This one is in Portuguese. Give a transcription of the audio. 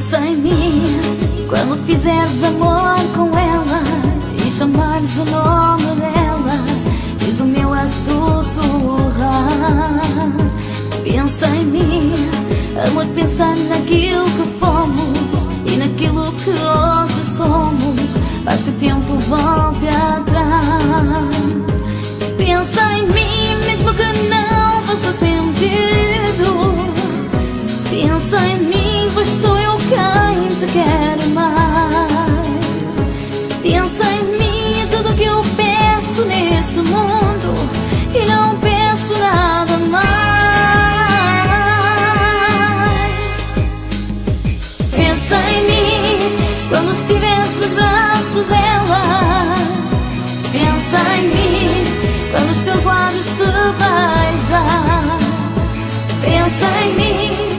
Pensa em mim quando fizeres amor com ela e chamares o nome dela, diz o meu a sussurrar. Pensa em mim, amor, pensa naquilo que fomos e naquilo que hoje somos, faz que o tempo volte atrás. Pensa em mim, mesmo que não faça sentido. Pensa em mim, pois sou eu quem te quero mais. Pensa em mim, tudo que eu peço neste mundo, e não peço nada mais. Pensa em mim quando estiveres nos braços dela. Pensa em mim quando os seus lábios te beijar. Pensa em mim